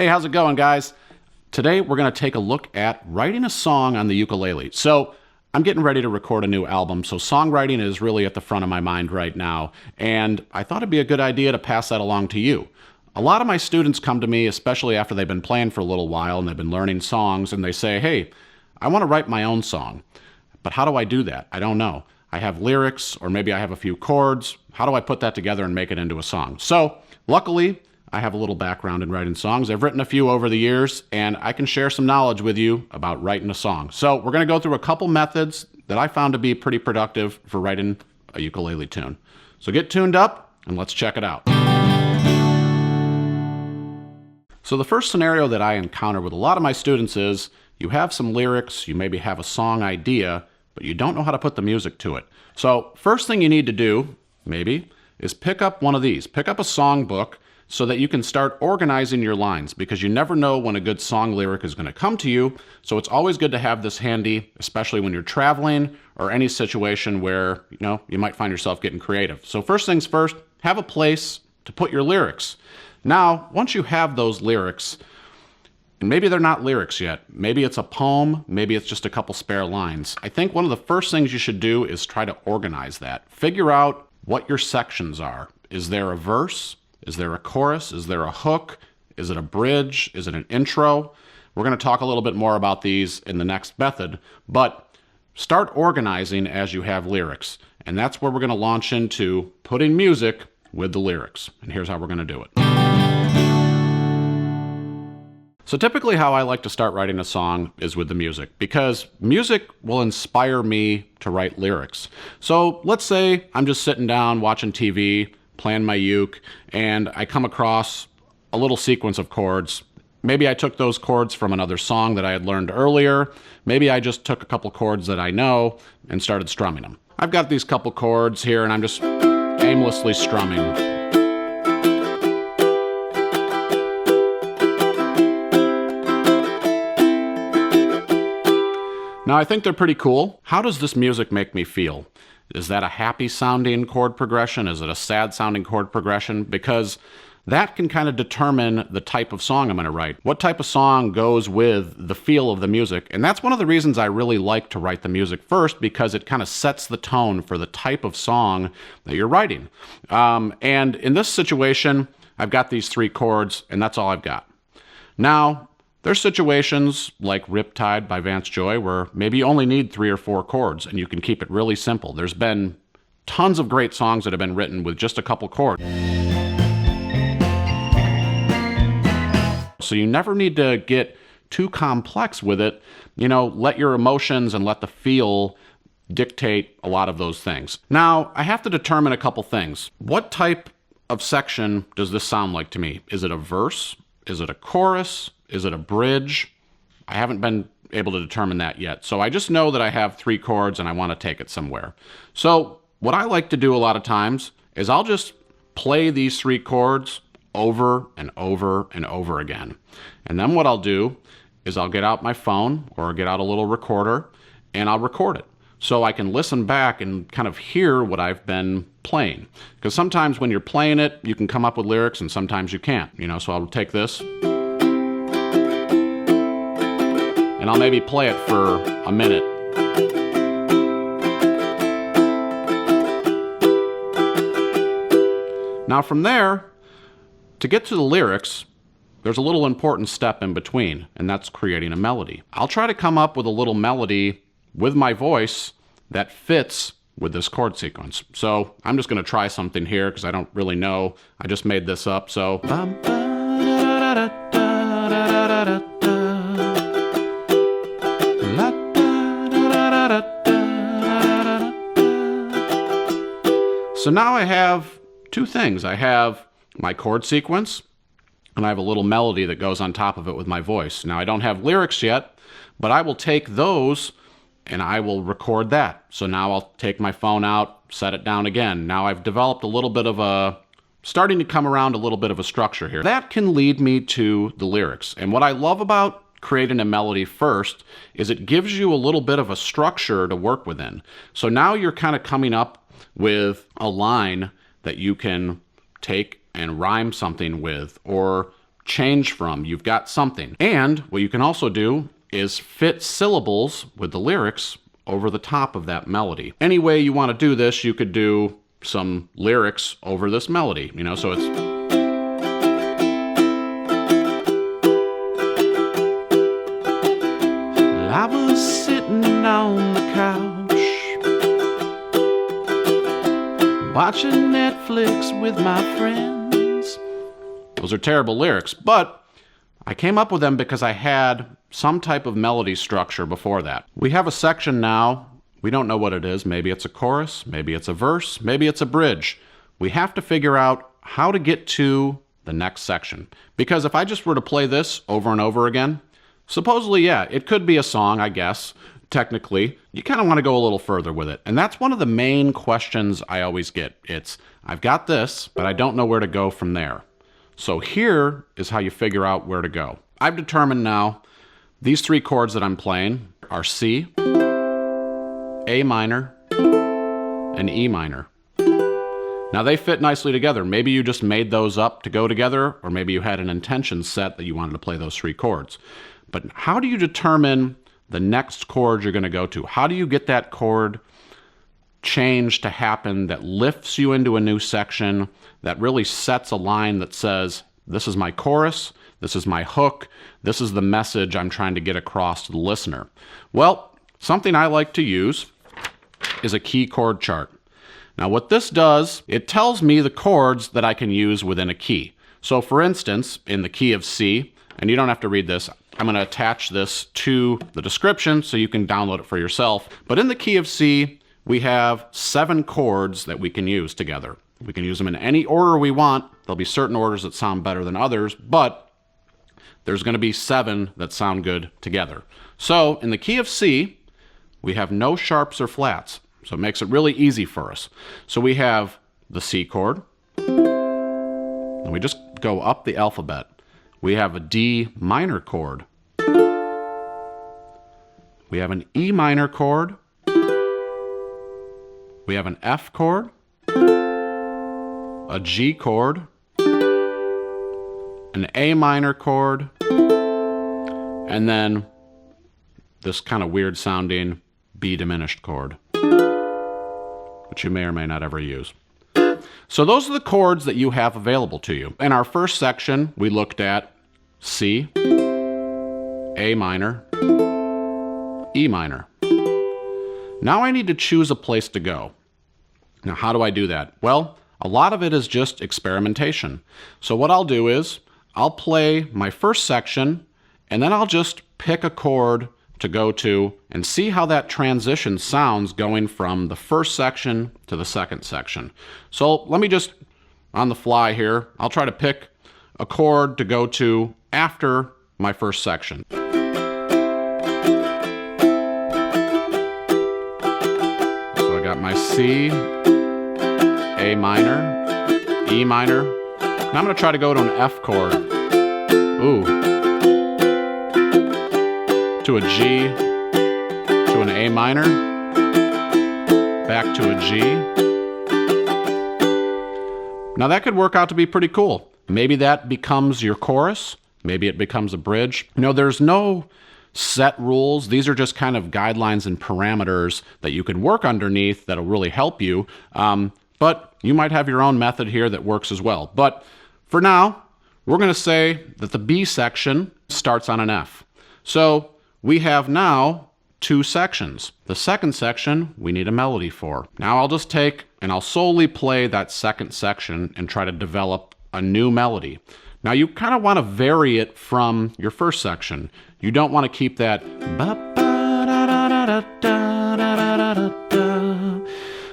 Hey, how's it going, guys? Today we're going to take a look at writing a song on the ukulele. So I'm getting ready to record a new album, so songwriting is really at the front of my mind right now, and I thought it'd be a good idea to pass that along to you. A lot of my students come to me, especially after they've been playing for a little while and they've been learning songs, and they say, hey, I want to write my own song, but how do I do that? I don't know. I have lyrics, or maybe I have a few chords. How do I put that together and make it into a song? So luckily, I have a little background in writing songs. I've written a few over the years, and I can share some knowledge with you about writing a song. So we're going to go through a couple methods that I found to be pretty productive for writing a ukulele tune. So get tuned up, and let's check it out. So the first scenario that I encounter with a lot of my students is you have some lyrics, you maybe have a song idea, but you don't know how to put the music to it. So first thing you need to do, maybe, is pick up one of these. Pick up a song book, so that you can start organizing your lines, because you never know when a good song lyric is going to come to you. So it's always good to have this handy, especially when you're traveling or any situation where, you might find yourself getting creative. So first things first, have a place to put your lyrics. Now, once you have those lyrics, and maybe they're not lyrics yet, maybe it's a poem, maybe it's just a couple spare lines, I think one of the first things you should do is try to organize that. Figure out what your sections are. Is there a verse? Is there a chorus? Is there a hook? Is it a bridge? Is it an intro? We're going to talk a little bit more about these in the next method, but start organizing as you have lyrics. And that's where we're going to launch into putting music with the lyrics. And here's how we're going to do it. So typically how I like to start writing a song is with the music, because music will inspire me to write lyrics. So let's say I'm just sitting down watching TV, playing my uke, and I come across a little sequence of chords. Maybe I took those chords from another song that I had learned earlier. Maybe I just took a couple chords that I know and started strumming them. I've got these couple chords here, and I'm just aimlessly strumming. Now, I think they're pretty cool. How does this music make me feel? Is that a happy sounding chord progression? Is it a sad sounding chord progression? Because that can kind of determine the type of song I'm going to write. What type of song goes with the feel of the music? And that's one of the reasons I really like to write the music first, because it kind of sets the tone for the type of song that you're writing. And in this situation, I've got these three chords, and that's all I've got. Now, there's situations like Riptide by Vance Joy where maybe you only need 3 or 4 chords and you can keep it really simple. There's been tons of great songs that have been written with just a couple chords. So you never need to get too complex with it. Let your emotions and let the feel dictate a lot of those things. Now, I have to determine a couple things. What type of section does this sound like to me? Is it a verse? Is it a chorus? Is it a bridge? I haven't been able to determine that yet. So I just know that I have 3 chords and I want to take it somewhere. So what I like to do a lot of times is I'll just play these 3 chords over and over and over again. And then what I'll do is I'll get out my phone or get out a little recorder and I'll record it, so I can listen back and kind of hear what I've been playing. Because sometimes when you're playing it, you can come up with lyrics and sometimes you can't. So I'll take this and I'll maybe play it for a minute. Now from there, to get to the lyrics, there's a little important step in between, and that's creating a melody. I'll try to come up with a little melody with my voice that fits with this chord sequence. So I'm just going to try something here because I don't really know. I just made this up. So now I have 2 things. I have my chord sequence, and I have a little melody that goes on top of it with my voice. Now, I don't have lyrics yet, but I will take those and I will record that. So now I'll take my phone out, set it down again. Now I've developed a little bit of starting to come around a little bit of a structure here. That can lead me to the lyrics. And what I love about creating a melody first is it gives you a little bit of a structure to work within. So now you're kind of coming up with a line that you can take and rhyme something with, or change from. You've got something. And what you can also do is fit syllables with the lyrics over the top of that melody. Any way you want to do this, you could do some lyrics over this melody, so it's... I was sitting on the couch, watching Netflix with my friends. Those are terrible lyrics, but I came up with them because I had some type of melody structure before that. We have a section now. We don't know what it is. Maybe it's a chorus, maybe it's a verse, maybe it's a bridge. We have to figure out how to get to the next section. Because if I just were to play this over and over again, supposedly, yeah, it could be a song, I guess. Technically, you kind of want to go a little further with it. And that's one of the main questions I always get. It's, I've got this, but I don't know where to go from there. So here is how you figure out where to go. I've determined now these three chords that I'm playing are C, A minor, and E minor. Now they fit nicely together. Maybe you just made those up to go together, or maybe you had an intention set that you wanted to play those three chords. But how do you determine the next chord you're going to go to? How do you get that chord change to happen that lifts you into a new section, that really sets a line that says, this is my chorus, this is my hook, this is the message I'm trying to get across to the listener? Well, something I like to use is a key chord chart. Now what this does, it tells me the chords that I can use within a key. So for instance, in the key of C, and you don't have to read this, I'm going to attach this to the description so you can download it for yourself. But in the key of C, we have 7 chords that we can use together. We can use them in any order we want. There'll be certain orders that sound better than others, but there's going to be 7 that sound good together. So in the key of C, we have no sharps or flats. So it makes it really easy for us. So we have the C chord, and we just go up the alphabet. We have a D minor chord. We have an E minor chord. We have an F chord, a G chord, an A minor chord, and then this kind of weird sounding B diminished chord, which you may or may not ever use. So those are the chords that you have available to you. In our first section, we looked at C, A minor, E minor. Now I need to choose a place to go. Now how do I do that? Well, a lot of it is just experimentation. So what I'll do is, I'll play my first section, and then I'll just pick a chord to go to and see how that transition sounds going from the first section to the second section. So let me just, on the fly here, I'll try to pick a chord to go to after my first section. So I got my C, A minor, E minor. Now I'm going to try to go to an F chord. Ooh. To a G, to an A minor, back to a G. Now that could work out to be pretty cool. Maybe that becomes your chorus. Maybe it becomes a bridge. There's no set rules. These are just kind of guidelines and parameters that you can work underneath that'll really help you. But you might have your own method here that works as well. But for now, we're going to say that the B section starts on an F. So we have now 2 sections. The second section, we need a melody for. Now I'll just take and I'll solely play that second section and try to develop a new melody. Now you kind of want to vary it from your first section. You don't want to keep that.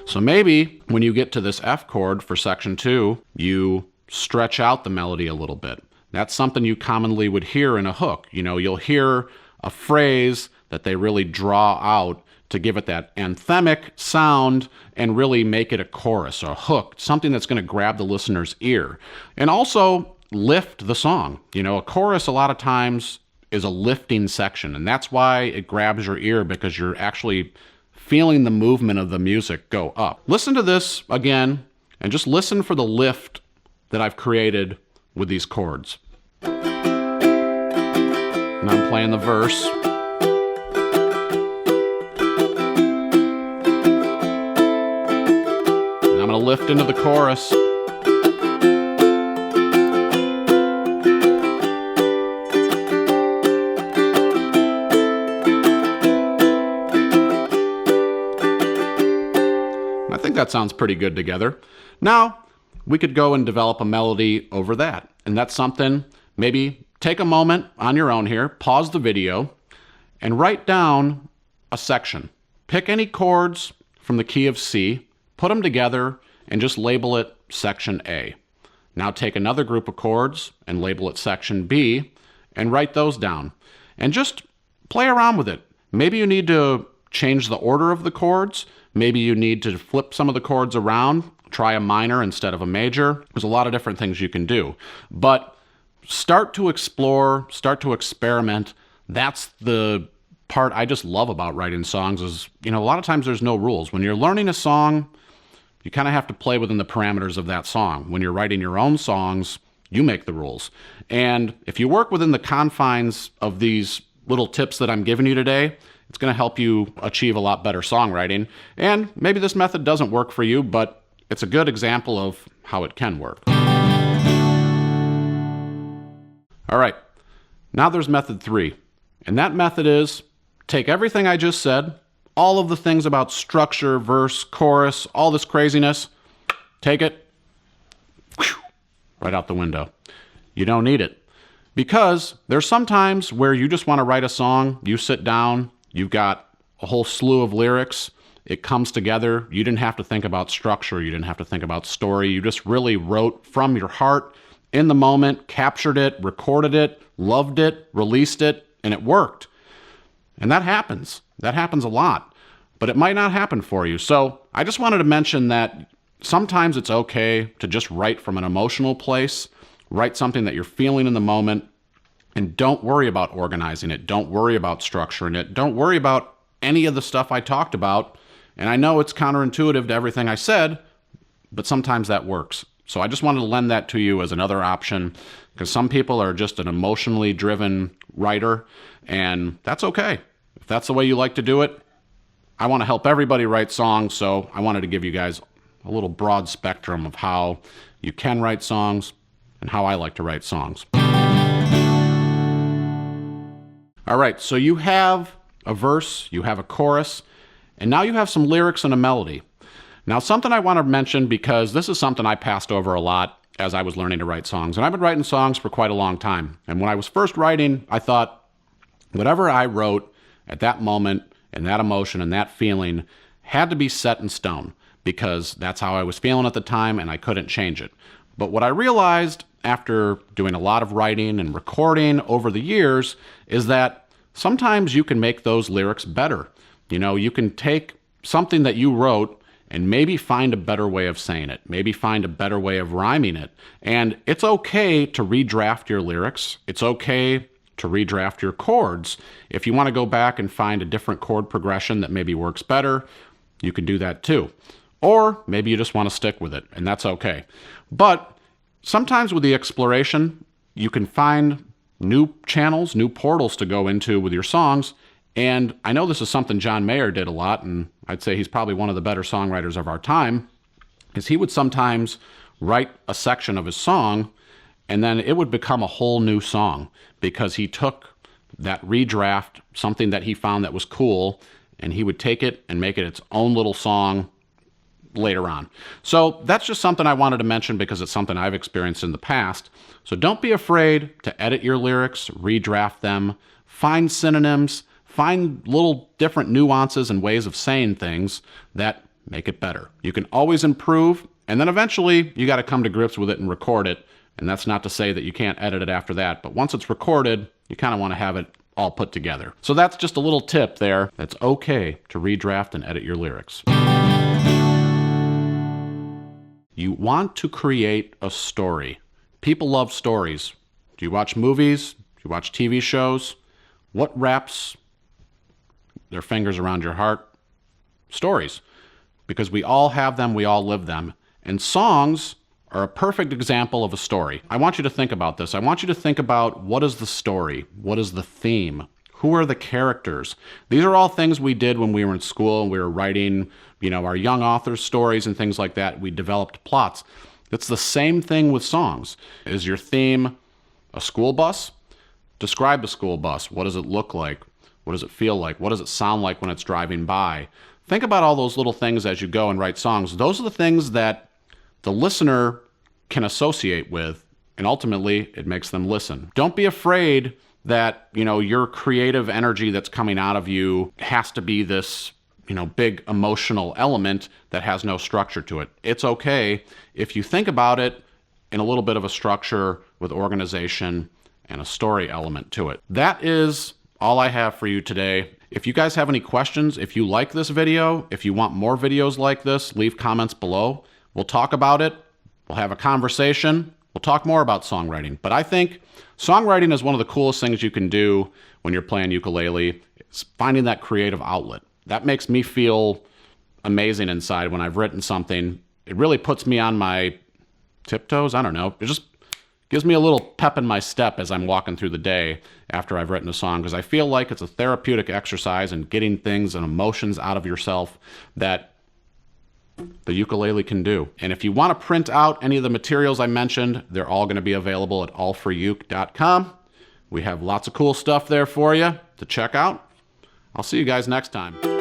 So maybe when you get to this F chord for section 2, you stretch out the melody a little bit. That's something you commonly would hear in a hook. You'll hear a phrase that they really draw out to give it that anthemic sound and really make it a chorus or a hook, something that's going to grab the listener's ear. And also lift the song. A chorus a lot of times is a lifting section, and that's why it grabs your ear, because you're actually feeling the movement of the music go up. Listen to this again, and just listen for the lift that I've created with these chords. And I'm playing the verse. And I'm going to lift into the chorus. I think that sounds pretty good together. Now, we could go and develop a melody over that. And that's something, maybe take a moment on your own here, pause the video, and write down a section. Pick any chords from the key of C, put them together, and just label it Section A. Now take another group of chords and label it Section B, and write those down. And just play around with it. Maybe you need to change the order of the chords. Maybe you need to flip some of the chords around, try a minor instead of a major. There's a lot of different things you can do. But start to explore, start to experiment. That's the part I just love about writing songs is, a lot of times there's no rules. When you're learning a song, you kind of have to play within the parameters of that song. When you're writing your own songs, you make the rules. And if you work within the confines of these little tips that I'm giving you today, it's going to help you achieve a lot better songwriting. And maybe this method doesn't work for you, but it's a good example of how it can work. All right, now there's method 3. And that method is take everything I just said, all of the things about structure, verse, chorus, all this craziness, take it right out the window. You don't need it. Because there's some times where you just want to write a song, you sit down, you've got a whole slew of lyrics, it comes together, you didn't have to think about structure, you didn't have to think about story, you just really wrote from your heart, in the moment, captured it, recorded it, loved it, released it, and it worked. And that happens. That happens a lot. But it might not happen for you. So I just wanted to mention that sometimes it's okay to just write from an emotional place, write something that you're feeling in the moment, and don't worry about organizing it. Don't worry about structuring it. Don't worry about any of the stuff I talked about. And I know it's counterintuitive to everything I said, but sometimes that works. So I just wanted to lend that to you as another option, because some people are just an emotionally driven writer, and that's okay. If that's the way you like to do it, I want to help everybody write songs, so I wanted to give you guys a little broad spectrum of how you can write songs and how I like to write songs. All right, so you have a verse, you have a chorus, and now you have some lyrics and a melody. Now, something I want to mention, because this is something I passed over a lot as I was learning to write songs, and I've been writing songs for quite a long time. And when I was first writing, I thought whatever I wrote at that moment and that emotion and that feeling had to be set in stone, because that's how I was feeling at the time and I couldn't change it. But what I realized after doing a lot of writing and recording over the years is that sometimes you can make those lyrics better. You can take something that you wrote and maybe find a better way of saying it, maybe find a better way of rhyming it. And it's okay to redraft your lyrics. It's okay to redraft your chords. If you want to go back and find a different chord progression that maybe works better, you can do that too. Or maybe you just want to stick with it, and that's okay. But sometimes with the exploration, you can find new channels, new portals to go into with your songs. And I know this is something John Mayer did a lot, and I'd say he's probably one of the better songwriters of our time, is he would sometimes write a section of his song, and then it would become a whole new song, because he took that redraft, something that he found that was cool, and he would take it and make it its own little song later on. So that's just something I wanted to mention, because it's something I've experienced in the past. So don't be afraid to edit your lyrics, redraft them, find synonyms, find little different nuances and ways of saying things that make it better. You can always improve, and then eventually you got to come to grips with it and record it. And that's not to say that you can't edit it after that, but once it's recorded, you kind of want to have it all put together. So that's just a little tip there. That's okay to redraft and edit your lyrics. You want to create a story. People love stories. Do you watch movies? Do you watch TV shows? What wraps their fingers around your heart? Stories. Because we all have them, we all live them. And songs are a perfect example of a story. I want you to think about this. I want you to think about, what is the story? What is the theme? Who are the characters? These are all things we did when we were in school and we were writing, our young authors' stories and things like that. We developed plots. It's the same thing with songs. Is your theme a school bus? Describe the school bus. What does it look like? What does it feel like? What does it sound like when it's driving by? Think about all those little things as you go and write songs. Those are the things that the listener can associate with, and ultimately it makes them listen. Don't be afraid that, your creative energy that's coming out of you has to be this, big emotional element that has no structure to it. It's okay if you think about it in a little bit of a structure with organization and a story element to it. That is all I have for you today. If you guys have any questions, if you like this video, if you want more videos like this, leave comments below. We'll talk about it. We'll have a conversation. We'll talk more about songwriting. But I think songwriting is one of the coolest things you can do when you're playing ukulele. It's finding that creative outlet. That makes me feel amazing inside when I've written something. It really puts me on my tiptoes. I don't know. It just gives me a little pep in my step as I'm walking through the day after I've written a song, because I feel like it's a therapeutic exercise in getting things and emotions out of yourself that the ukulele can do. And if you want to print out any of the materials I mentioned, they're all going to be available at allforuke.com. We have lots of cool stuff there for you to check out. I'll see you guys next time.